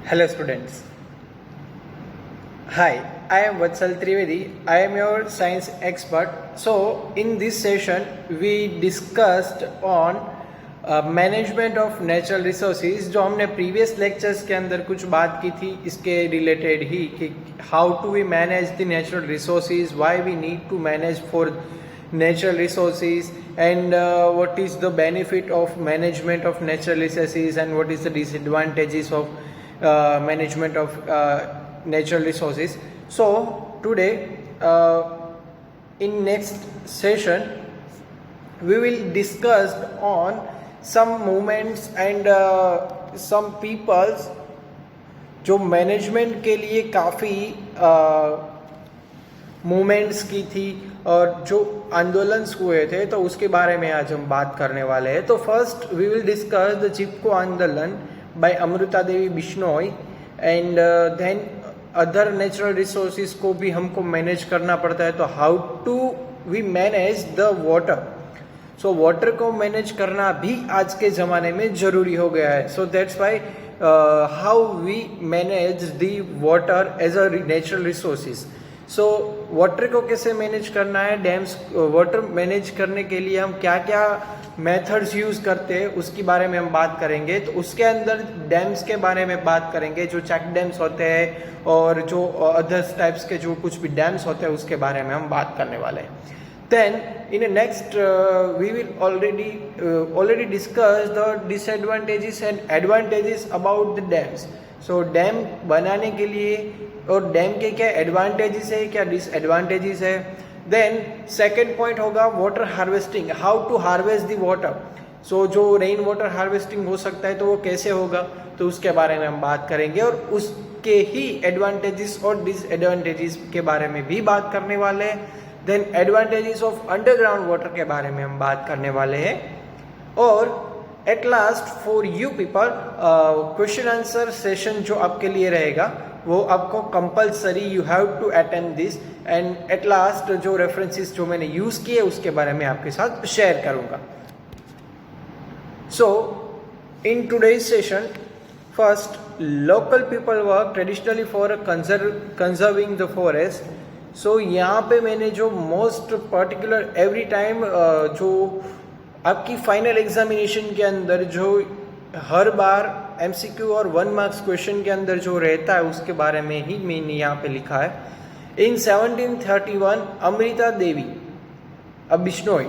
Hello students. Hi, I am Vatsal Trivedi. I am your science expert. So in this session we discussed on management of natural resources, जो हमने previous lectures के अंदर कुछ बात की थी इसके रिलेटेड ही कि how to we manage the natural resources, why we need to manage for natural resources, and what is the benefit of management of natural resources and what is the disadvantages of management of natural resources. So today in next session we will discuss on some movements and some peoples जो management के लिए काफ़ी movements की थी और जो आंदोलन हुए थे, तो उसके बारे में आज हम बात करने वाले हैं. तो first we will discuss the Chipko Andolan by Amrita Devi Bishnoi, and then other natural resources को भी हमको मैनेज करना पड़ता है, तो how to we manage the water. So water को मैनेज करना भी आज के ज़माने में ज़रूरी हो गया है. So that's why how we manage the water as a natural resources. So water को कैसे मैनेज करना है, डैम्स वाटर मैनेज करने के लिए हम क्या क्या मेथड्स यूज़ करते हैं उसके बारे में हम बात करेंगे. तो उसके अंदर डैम्स के बारे में बात करेंगे, जो चेक डैम्स होते हैं और जो अदर्स टाइप्स के जो कुछ भी डैम्स होते हैं उसके बारे में हम बात करने वाले हैं. Then in the next we will already discuss the disadvantages and advantages about the dams. So dam बनाने के लिए और डैम के क्या एडवांटेजेस है, क्या डिसएडवांटेजेस है. देन सेकेंड पॉइंट होगा water harvesting, how to harvest the water. So जो रेन वाटर हार्वेस्टिंग हो सकता है तो वो कैसे होगा, तो उसके बारे में हम बात करेंगे और उसके ही एडवांटेजेस और डिसएडवांटेजेस के बारे में भी बात करने वाले हैं. Then advantages of underground water के बारे में हम बात करने वाले हैं. और at last for you people question answer session जो आपके लिए रहेगा वो आपको compulsory, you have to attend this. And at last जो रेफरेंसेस जो मैंने यूज़ किए उसके बारे में आपके साथ शेयर करूंगा. So in today's session first, local people work traditionally for conserving the forest. So यहाँ पे मैंने जो मोस्ट पर्टिकुलर एवरी टाइम जो आपकी फाइनल एग्जामिनेशन के अंदर जो हर बार MCQ और 1 मार्क्स क्वेश्चन के अंदर जो रहता है उसके बारे में ही मैंने यहाँ पे लिखा है. इन 1731 अमृता देवी बिश्नोई,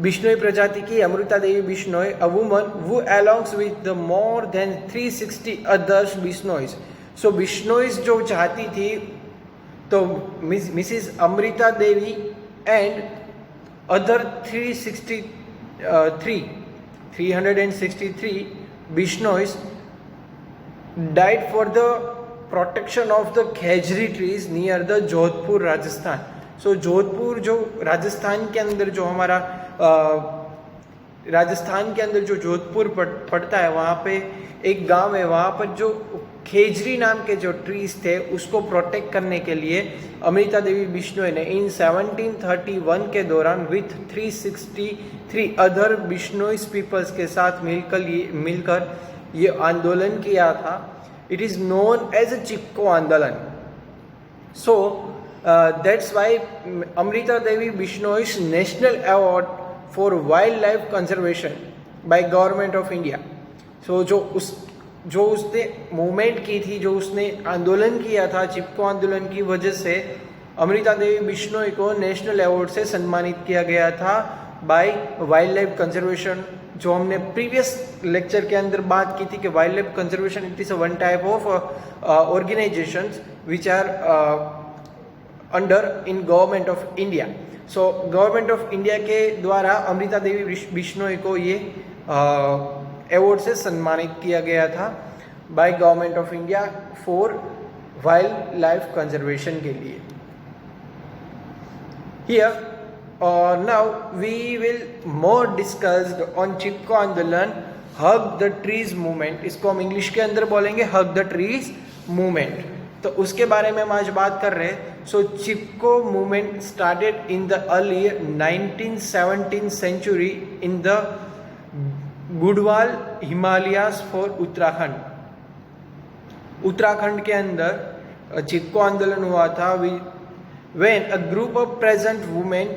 बिश्नोई प्रजाति की Amrita Devi Bishnoi, a woman who alongs with the more than 360 others Bishnois. So Bishnois जो जाति थी, तो Mrs Amrita Devi and other 363 Bishnois died for the protection of the khejri trees near the Jodhpur Rajasthan. So Jodhpur जो राजस्थान के अंदर जो हमारा राजस्थान के अंदर जो जोधपुर पड़ता है वहाँ पे एक गांव है, वहाँ पर जो खेजरी नाम के जो ट्रीज थे उसको प्रोटेक्ट करने के लिए अमृता देवी बिश्नोई ने इन 1731 के दौरान विथ 363 अदर बिश्नोइस पीपल्स के साथ मिलकर ये आंदोलन किया था. It is known as a Chipko Andolan. So that's why Amrita Devi Bishnois national award for wild life conservation by government of India. सो जो उसने मूवमेंट की थी, जो उसने आंदोलन किया था चिपको आंदोलन की वजह से अमृता देवी बिश्नोई को नेशनल अवार्ड से सम्मानित किया गया था बाय वाइल्ड लाइफ कंजर्वेशन. जो हमने प्रीवियस लेक्चर के अंदर बात की थी कि wild life conservation it is one type of organisations which are under in government of India. So government of India के द्वारा अमृता देवी बिश्नोई को ये अवार्ड से सम्मानित किया गया था by government of India for wild life conservation के लिए. Here now we will more discussed on Chipko Andolan, hug the trees movement. इसको हम इंग्लिश के अंदर बोलेंगे हग द ट्रीज मूवमेंट. तो उसके बारे में हम आज बात कर रहे हैं. So Chipko movement started in the early 1917th century in the Garhwal Himalayas for Uttarakhand. Uttarakhand के अंदर चिपको आंदोलन हुआ था when a group of present women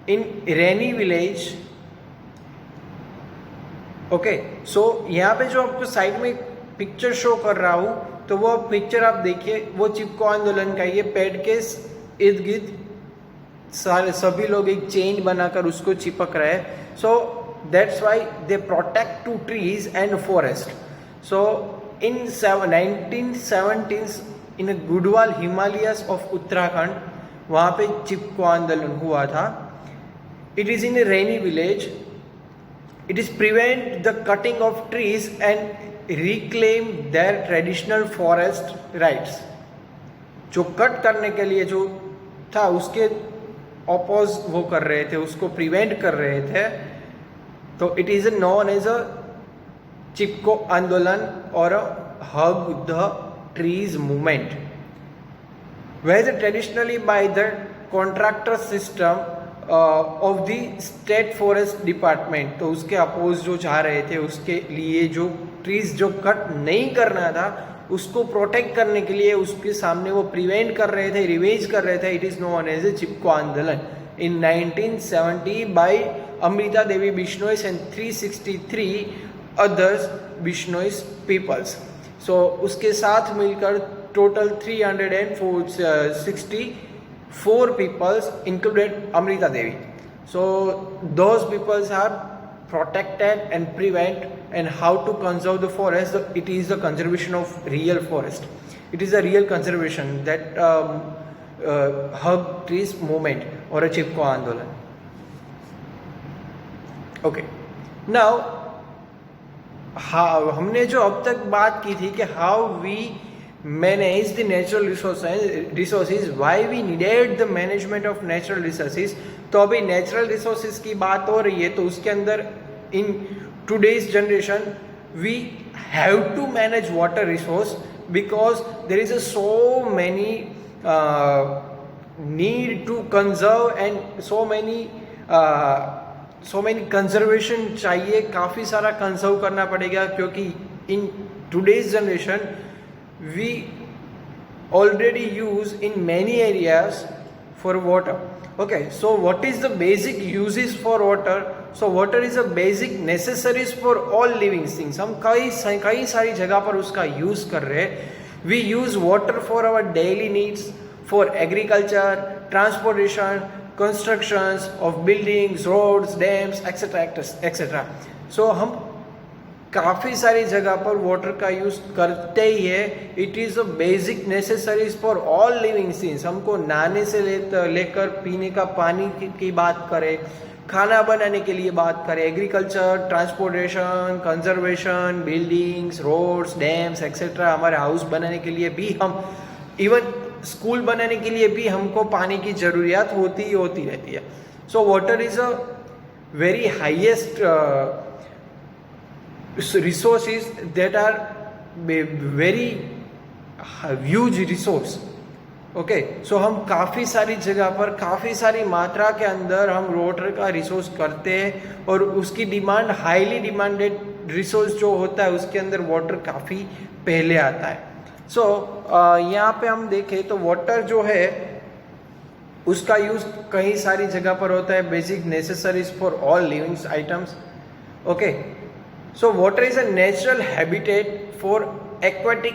in Reni village. Okay, so यहाँ पे जो आपको साइड में पिक्चर शो कर रहा हूँ, तो वो पिक्चर आप देखिए, वो चिपको आंदोलन का, ये पेड़ के इर्द गिर्द सारे सभी लोग एक चेन बनाकर उसको चिपक रहे हैं। So that's why they protect to trees and forest. So in 1917 in Garhwal Himalayas of Uttarakhand, वहाँ पे चिपको आंदोलन हुआ था। It is in a Reni village. It is prevent the cutting of trees and reclaim their traditional forest rights। जो cut करने के लिए जो था उसके ऑपोज वो कर रहे थे, उसको प्रिवेंट कर रहे थे। तो it is known as a Chipko Andolan और a hug the trees movement, where traditionally by the contractor system of the state forest department. तो उसके अपोज जो चाह रहे थे, उसके लिए जो ट्रीज जो कट नहीं करना था उसको प्रोटेक्ट करने के लिए उसके सामने वो प्रिवेंट कर रहे थे, रिवेज कर रहे थे। It is known as a Chipko Andolan in 1970 by Amrita Devi Bishnoi and 363 others Bishnoi peoples. So उसके साथ मिलकर total 364 peoples included Amrita Devi. So those peoples are protected and prevent and how to conserve the forest. It is the conservation of real forest. It is a real conservation that hug trees movement or a Chipko Andolan. Okay. Now हमने जो अब तक बात की थी कि how we manage the natural resources, why we needed the management of natural resources। तो अभी natural resources की बात हो रही है, तो उसके अंदर in today's generation we have to manage water resource because there is a so many need to conserve and so many conservation चाहिए, काफ़ी सारा कंजर्व करना पड़ेगा क्योंकि in today's generation we already use in many areas for water। Okay, so what is the basic uses for water? So water is a basic necessaries for all living things। हम कई सारी जगह पर उसका use कर रहे हैं। We use water for our daily needs, for agriculture, transportation, constructions of buildings, roads, dams, etc etc। So हम काफ़ी सारी जगह पर वाटर का यूज़ करते ही है। It is a basic necessaries for all living things. हमको नहाने से लेकर पीने का पानी की बात करें, खाना बनाने के लिए बात करें, agriculture, transportation, conservation, buildings, roads, dams etcetera, हमारे हाउस बनाने के लिए भी हम, इवन स्कूल बनाने के लिए भी हमको पानी की ज़रूरियात होती रहती है। So water is a very highest resources that are very huge resource। Okay, so हम काफ़ी सारी जगह पर काफ़ी सारी मात्रा के अंदर हम वाटर का रिसोर्स करते हैं और उसकी डिमांड, हाईली डिमांडेड रिसोर्स जो होता है उसके अंदर वाटर काफ़ी पहले आता है। सो यहाँ पे हम देखें तो वाटर जो है उसका यूज़ कई सारी जगह पर होता है, basic necessaries for all living items. Okay, so water is a natural habitat for aquatic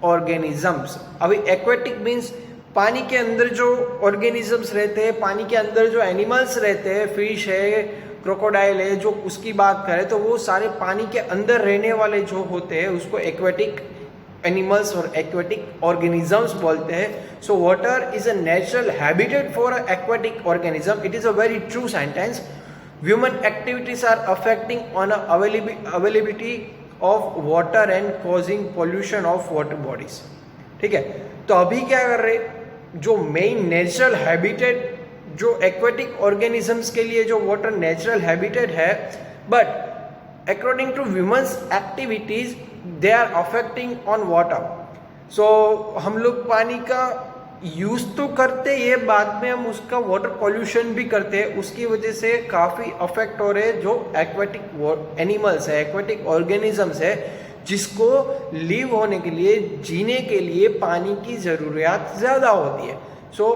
organisms. अभी एक्वेटिक मीन्स पानी के अंदर जो ऑर्गेनिजम्स रहते हैं, पानी के अंदर जो एनिमल्स रहते हैं, फिश है, क्रोकोडाइल है, जो उसकी बात करें तो वो सारे पानी के अंदर रहने वाले जो होते हैं उसको एक्वेटिक एनिमल्स और एक्वेटिक ऑर्गेनिजम्स बोलते हैं। So water is a natural habitat for a aquatic organism. It is a very true sentence. Human activities are affecting on availability of water and causing pollution of water bodies। ठीक है, तो अभी क्या कर रहे, जो मेन नेचुरल हैबिटेट जो aquatic organisms के लिए जो वाटर नेचुरल हैबिटेट है, but according to humans activities they are affecting on water. So हम लोग पानी का यूज़ तो करते, ये बाद में हम उसका वाटर पॉल्यूशन भी करते हैं, उसकी वजह से काफ़ी अफेक्ट हो रहे हैं जो एक्वेटिक एनिमल्स है, एक्वेटिक ऑर्गेनिजम्स है, जिसको लिव होने के लिए, जीने के लिए पानी की ज़रूरियात ज़्यादा होती है। So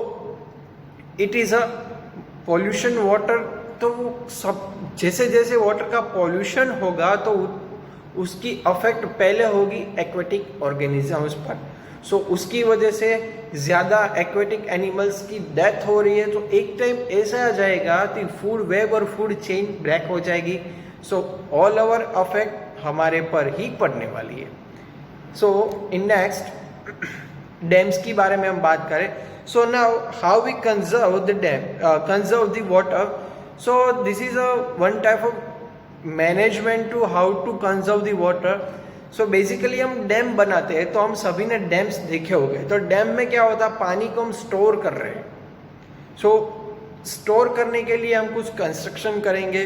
it is a pollution water. तो वो सब जैसे जैसे वाटर का पॉल्यूशन होगा तो उसकी अफेक्ट पहले होगी एक्वेटिक ऑर्गेनिजम्स पर। सो उसकी वजह से ज़्यादा एक्वेटिक एनिमल्स की डेथ हो रही है। तो एक टाइम ऐसा आ जाएगा कि फूड वेब और फूड चेन ब्रेक हो जाएगी। सो ऑल ओवर अफेक्ट हमारे पर ही पड़ने वाली है। सो इन नेक्स्ट डैम्स की बारे में हम बात करें। So now how we conserve the dam, conserve the water. So this is a one type of management to how to conserve the water. So basically हम डैम बनाते हैं, तो हम सभी ने डैम्स देखे होंगे। तो डैम में क्या होता है, पानी को हम स्टोर कर रहे हैं। सो स्टोर करने के लिए हम कुछ कंस्ट्रक्शन करेंगे,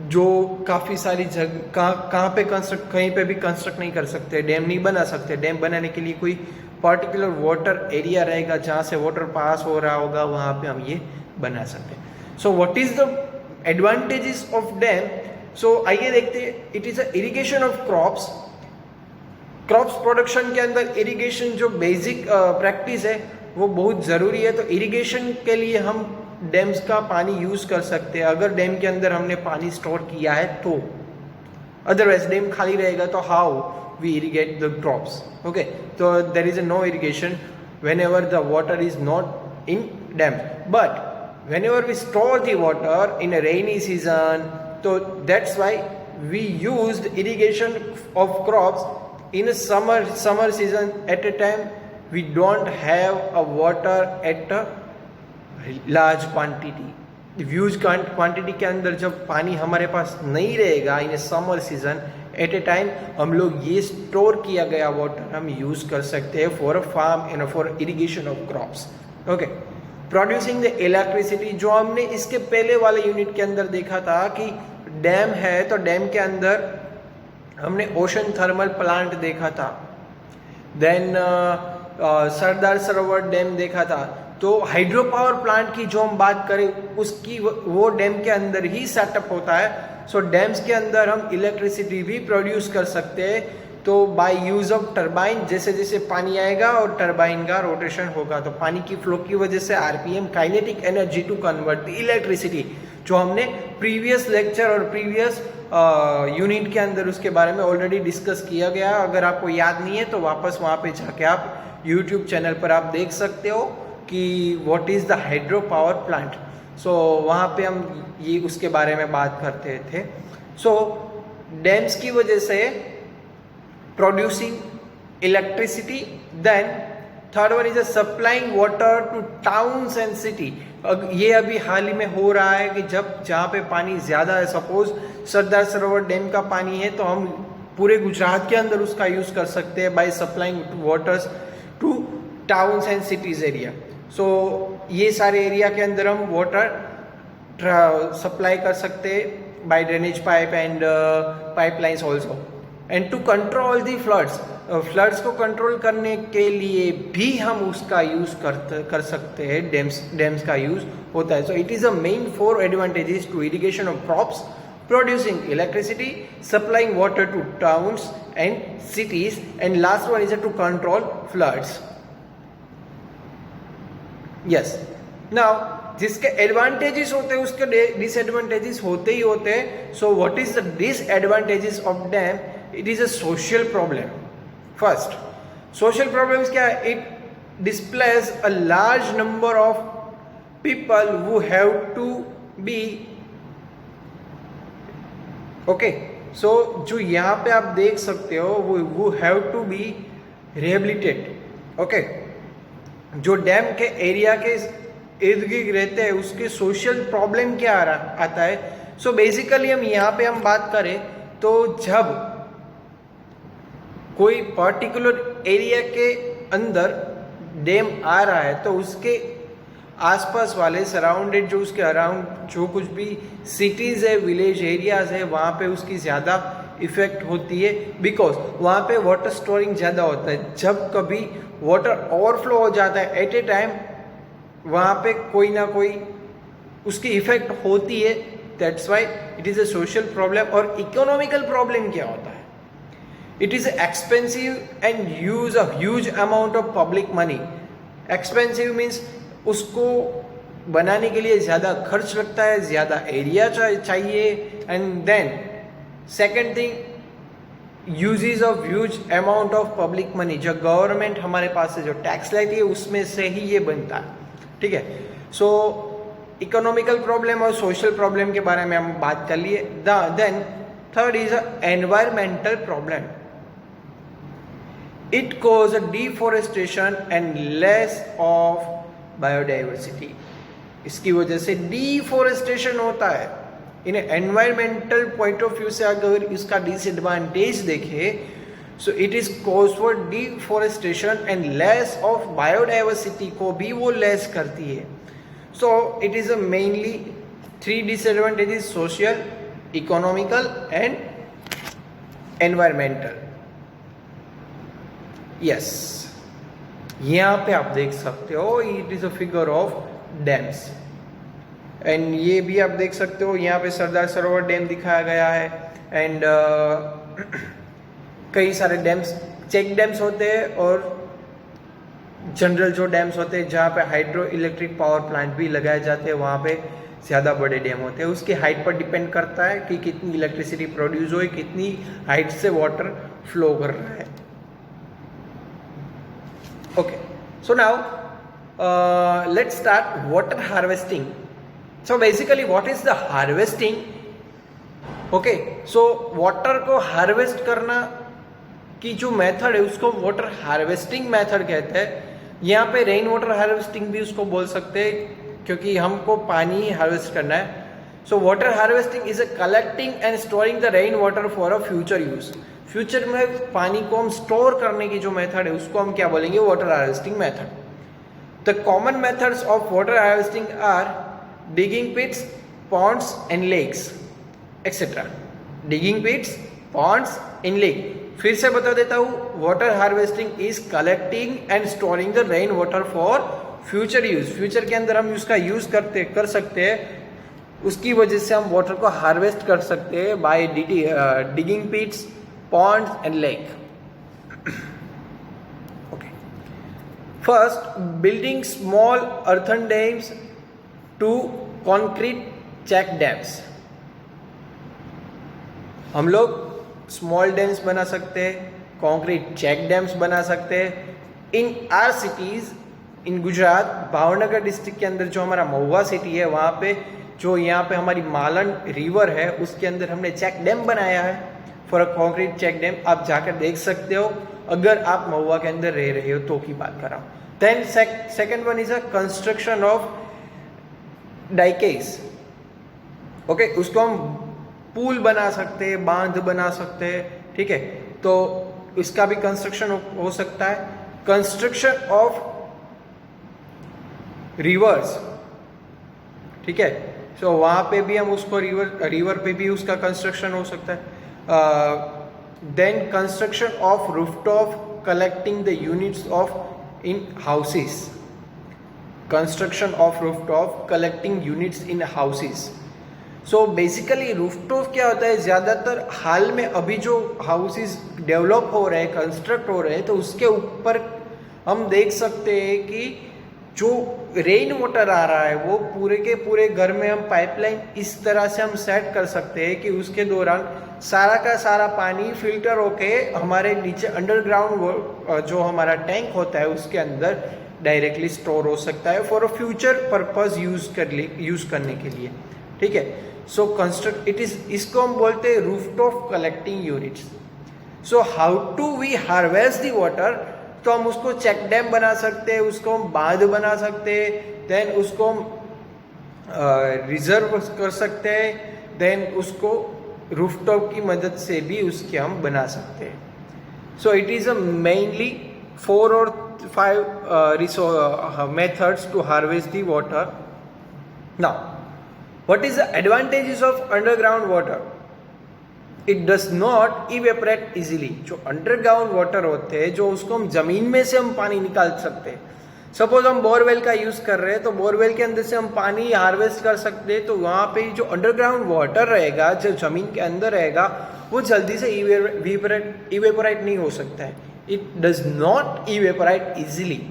जो काफ़ी सारी जगह कहाँ पे कंस्ट्रक्ट, कहीं पे भी कंस्ट्रक्ट नहीं कर सकते, डैम नहीं बना सकते। डैम बनाने के लिए कोई पर्टिकुलर वाटर एरिया रहेगा जहाँ से वाटर पास हो रहा होगा, वहाँ पे हम ये बना सकते हैं। So what is the advantages of dam. So आइए देखते हैं। It is a irrigation of crops. Crops production के अंदर इरिगेशन जो बेसिक प्रैक्टिस है वो बहुत ज़रूरी है। तो इरिगेशन के लिए हम डैम्स का पानी यूज़ कर सकते हैं, अगर डैम के अंदर हमने पानी स्टोर किया है तो। अदरवाइज डैम खाली रहेगा तो how we irrigate the crops. Okay, तो there is no irrigation whenever the water is not in dam. But whenever we store the water in a rainy season, so that's why we used irrigation of crops in a summer season. At a time we don't have a water at a large quantity, huge quantity के अंदर जब पानी हमारे पास नहीं रहेगा in a summer season, at a time हम लोग ये स्टोर किया गया वाटर हम यूज कर सकते हैं for a farm and for irrigation of crops. Okay, producing the electricity, जो हमने इसके पहले वाले यूनिट के अंदर देखा था कि डैम है, तो डैम के अंदर हमने ओशन थर्मल प्लांट देखा था, देन सरदार सरोवर डैम देखा था। तो हाइड्रो पावर प्लांट की जो हम बात करें उसकी वो डैम के अंदर ही सेटअप होता है। सो डैम्स के अंदर हम इलेक्ट्रिसिटी भी प्रोड्यूस कर सकते हैं, तो बाय यूज ऑफ टरबाइन, जैसे जैसे पानी आएगा और टरबाइन का रोटेशन होगा तो पानी की फ्लो की वजह से RPM, kinetic energy to convert electricity, जो हमने प्रीवियस लेक्चर और प्रीवियस यूनिट के अंदर उसके बारे में ऑलरेडी डिस्कस किया गया। अगर आपको याद नहीं है तो वापस वहाँ पे जाके आप यूट्यूब चैनल पर आप देख सकते हो कि what is the hydro power plant. So वहाँ पे हम ये उसके बारे में बात करते थे। सो डैम्स की वजह से producing electricity, then third one is a supplying water to towns and city। ये अभी हाल ही में हो रहा है कि जब जहाँ पे पानी ज़्यादा है, सपोज सरदार सरोवर डैम का पानी है तो हम पूरे गुजरात के अंदर उसका यूज़ कर सकते हैं by supplying waters to towns and cities area. So ये सारे एरिया के अंदर हम वाटर सप्लाई कर सकते हैं by drainage pipe and pipelines also. And to control the floods, floods को कंट्रोल करने के लिए भी हम उसका यूज़ कर सकते हैं, डैम्स का यूज़ होता है। So it is a main 4 advantages to irrigation of crops, producing electricity, supplying water to towns and cities, and last one is to control floods. Yes, now जिसके एडवांटेजेस होते हैं उसके डिसएडवांटेजेस होते ही होते हैं। So what is the disadvantages of dam? It is a social problem. First, social problems क्या है? It displace a large number of people who have to B okay. So जो यहाँ पे आप देख सकते हो वो have to be rehabilitated. Okay, जो डैम के एरिया के इर्द गिर्द रहते हैं उसके सोशल प्रॉब्लम क्या आता है? सो बेसिकली हम यहाँ पे हम बात करें तो जब कोई पर्टिकुलर एरिया के अंदर डैम आ रहा है तो उसके आसपास वाले सराउंडेड, जो उसके अराउंड जो कुछ भी सिटीज़ है, विलेज एरियाज है, वहाँ पे उसकी ज़्यादा इफेक्ट होती है, बिकॉज वहाँ पे वाटर स्टोरिंग ज़्यादा होता है। जब कभी वाटर ओवरफ्लो हो जाता है एट ए टाइम, वहाँ पे कोई ना कोई उसकी इफेक्ट होती है। That's why it is a social problem. और इकोनॉमिकल प्रॉब्लम क्या होता है? It is expensive and use a huge amount of public money. Expensive means उसको बनाने के लिए ज़्यादा खर्च लगता है, ज़्यादा एरिया चाहिए। And then second thing, usages of huge amount of public money, जो गवर्नमेंट हमारे पास से जो टैक्स लेती है उसमें से ही ये बनता है, ठीक है। सो इकोनॉमिकल प्रॉब्लम और सोशल प्रॉब्लम के बारे में हम बात कर लिए। Then third is environmental problem. It cause deforestation and less of biodiversity. इसकी वजह से डिफॉरेस्टेशन होता है। In environmental point of view से अगर इसका डिसएडवांटेज देखें, so it is cause for deforestation and less of biodiversity को भी वो लेस करती है। So it is mainly 3 disadvantages, social, economical and environmental. Yes, यहाँ पे आप देख सकते हो it is a figure of dams. And ये भी आप देख सकते हो, यहाँ पे सरदार सरोवर डैम दिखाया गया है। एंड कई सारे डैम्स, चेक डैम्स होते हैं और जनरल जो डैम्स होते हैं जहाँ पे हाइड्रो इलेक्ट्रिक पावर प्लांट भी लगाए जाते हैं, वहाँ पे ज़्यादा बड़े डैम होते हैं। उसकी हाइट पर डिपेंड करता है कि कितनी इलेक्ट्रिसिटी प्रोड्यूस हो, कितनी हाइट से वाटर फ्लो कर रहा है। Okay, so now let's start water harvesting. So basically what is the harvesting? Okay, so water को हार्वेस्ट करना की जो मेथड है उसको वाटर हार्वेस्टिंग मेथड कहते हैं। यहाँ पे रेन वाटर हार्वेस्टिंग भी उसको बोल सकते हैं क्योंकि हमको पानी ही हार्वेस्ट करना है। So water harvesting is a collecting and storing the rain water for a future use. Future में पानी को हम स्टोर करने की जो मेथड है उसको हम क्या बोलेंगे? Water harvesting method. The common methods of water harvesting are digging pits, ponds and lakes, etc. Digging pits, ponds and lake. फिर से बता देता हूँ, water harvesting is collecting and storing the rain water for future use. Future के अंदर हम उसका use कर सकते हैं, उसकी वजह से हम वाटर को हार्वेस्ट कर सकते हैं by digging pits, ponds and lake. Okay, first building small earthen dams to concrete check dams. हम लोग स्मॉल डैम्स बना सकते हैं, कॉन्क्रीट चेक डैम्स बना सकते हैं। इन are cities in Gujarat, Bhavnagar district के अंदर जो हमारा महुआ सिटी है, वहाँ पे जो यहाँ पे हमारी मालन रिवर है उसके अंदर हमने चेक डैम बनाया है for a concrete check dam. आप जाकर देख सकते हो अगर आप महुआ के अंदर रह रहे हो तो की बात कर रहा हूँ। Then second one is a construction of dikes. Okay, उसको हम पुल बना सकते हैं, बांध बना सकते हैं, ठीक है। तो इसका भी कंस्ट्रक्शन हो सकता है। कंस्ट्रक्शन ऑफ रिवर्स, ठीक है। सो वहाँ पे भी हम उसको रिवर पे भी उसका कंस्ट्रक्शन हो सकता है। Then construction of rooftop collecting the units of in houses. Construction of rooftop collecting units in houses. So basically rooftop क्या होता है? ज़्यादातर हाल में अभी जो हाउसेस डेवलप हो रहे हैं, कंस्ट्रक्ट हो रहे हैं, तो उसके ऊपर हम देख सकते हैं कि जो रेन वाटर आ रहा है वो पूरे के पूरे घर में हम पाइपलाइन इस तरह से हम सेट कर सकते हैं कि उसके दौरान सारा का सारा पानी फिल्टर होके हमारे नीचे अंडरग्राउंड जो हमारा टैंक होता है उसके अंदर डायरेक्टली स्टोर हो सकता है for a future purpose use करने के लिए, ठीक है। सो कंस्ट्रक्ट इट इज, इसको हम बोलते हैं rooftop collecting units. So how to we harvest the water? तो हम उसको चेक डैम बना सकते हैं, उसको हम बांध बना सकते हैं, देन उसको हम रिजर्व कर सकते हैं, देन उसको रूफटॉप की मदद से भी उसके हम बना सकते हैं। सो it is a mainly 4 or 5 methods to harvest the water. Now, what is the advantages of underground water? It does not evaporate easily. जो अंडरग्राउंड वाटर होते हैं, जो उसको हम जमीन में से हम पानी निकाल सकते हैं, सपोज हम बोरवेल का यूज कर रहे हैं, तो बोरवेल के अंदर से हम पानी हार्वेस्ट कर सकते हैं, तो वहां पे जो अंडरग्राउंड वाटर रहेगा, जो जमीन के अंदर रहेगा, वो जल्दी से इवेपोरेट नहीं हो सकता है. It does not evaporate easily,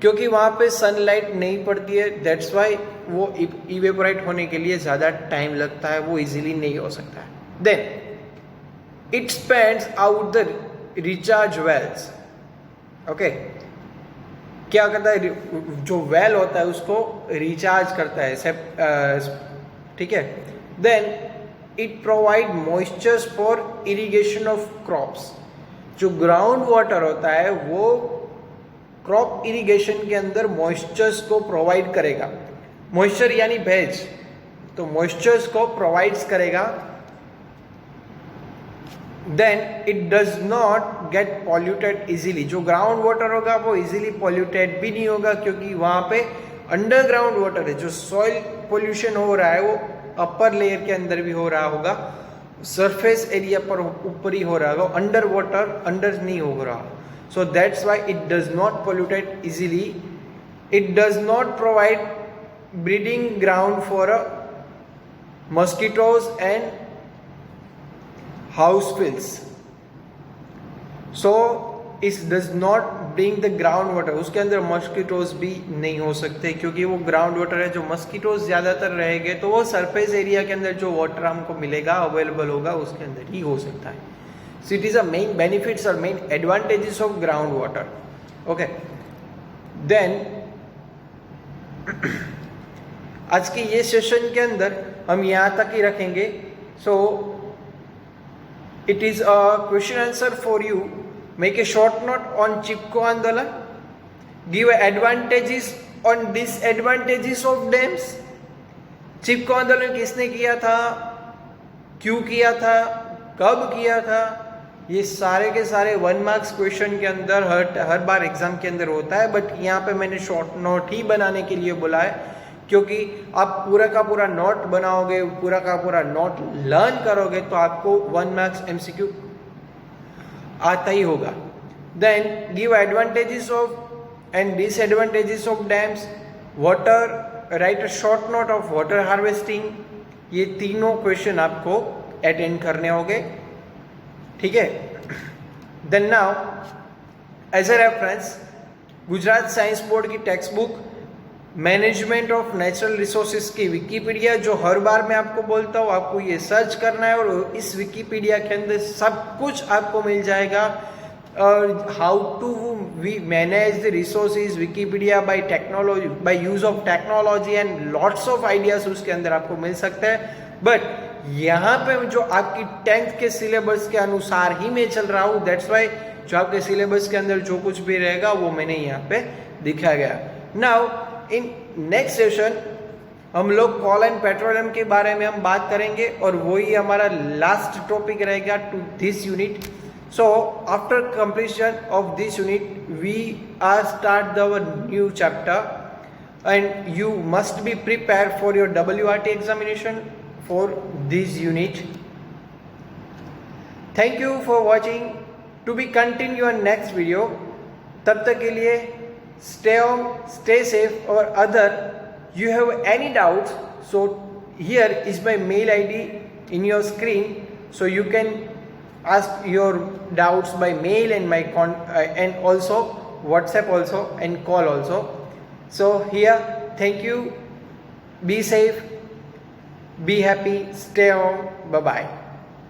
क्योंकि वहां पे सनलाइट नहीं पड़ती है. दैट्स वाई वो इवेपोरेट होने के लिए ज्यादा टाइम लगता है, वो इजीली नहीं हो सकता है. Then it spends out the recharge wells. Okay, क्या करता है, जो वेल होता है उसको रिचार्ज करता है, ठीक है. Then it provide moistures for irrigation of crops. जो ग्राउंड वाटर होता है वो क्रॉप इरिगेशन के अंदर मॉइस्चर्स को प्रोवाइड करेगा. मॉइस्चर यानी भेज, तो मॉइस्चर्स को प्रोवाइड्स करेगा. Then it does not get polluted easily. जो ग्राउंड वाटर होगा वो इजीली पॉल्यूटेड भी नहीं होगा, क्योंकि वहां पे अंडरग्राउंड वाटर है. जो सॉइल पोल्यूशन हो रहा है वो अपर लेयर के अंदर भी हो रहा होगा, सरफेस एरिया पर ऊपर ही हो रहा होगा, अंडर वाटर अंडर नहीं हो रहा. So that's why it does not polluted easily. It does not provide breeding ground for mosquitoes and house fills. So it does not bring the ground water. उसके अंदर मस्किटोज भी नहीं हो सकते, क्योंकि वो ग्राउंड वाटर है. जो मस्किटोज ज्यादातर रहेंगे तो वो सरफेस एरिया के अंदर जो वाटर हमको मिलेगा, अवेलेबल होगा, उसके अंदर ही हो सकता है. So it is a main benefits और main advantages of ground water. Okay, then आज के ये सेशन के अंदर हम यहाँ तक ही रखेंगे. सो it is a question answer for you. Make a short note on चिपको आंदोलन. Give advantages on disadvantages of dams. चिपको आंदोलन किसने किया था, क्यों किया था, कब किया था, ये सारे के सारे 1 मार्क्स क्वेश्चन के अंदर हर बार एग्जाम के अंदर होता है. बट यहाँ पे मैंने शॉर्ट नोट ही बनाने के लिए बोला है, क्योंकि आप पूरा का पूरा नोट बनाओगे, पूरा का पूरा नोट लर्न करोगे, तो आपको 1 मार्क्स एमसीक्यू आता ही होगा. Then give advantages of and disadvantages of dams, water, write a short note of water harvesting. ये तीनों क्वेश्चन आपको अटेंड करने होंगे, ठीक है. Then now as a reference, Gujarat science board की text book management of natural resources की Wikipedia, जो हर बार मैं आपको बोलता हूँ, आपको ये सर्च करना है और इस विकीपीडिया के अंदर सब कुछ आपको मिल जाएगा. How to we manage the resources, Wikipedia by technology, by use of technology and lots of ideas उसके अंदर आपको मिल सकता है. बट यहाँ पे जो आपकी 10th के सिलेबस के अनुसार ही मैं चल रहा हूँ. दैट्स वाई जो आपके सिलेबस के अंदर जो कुछ भी रहेगा वो मैंने यहाँ पे दिखाया गया. नाउ इन नेक्स्ट सेशन हम लोग कॉल एंड पेट्रोलियम के बारे में हम बात करेंगे, और वही हमारा लास्ट टॉपिक रहेगा to this unit. So after completion of this unit we are start our new chapter and you must be prepare for your WRT examination for this unit. Thank you for watching. To be continue in next video. तब तक के लिए stay home, stay safe, or other you have any doubts, so here is my mail ID in your screen, so you can ask your doubts by mail and my and also WhatsApp also and call also. So here, thank you, be safe, be happy, stay home, bye bye.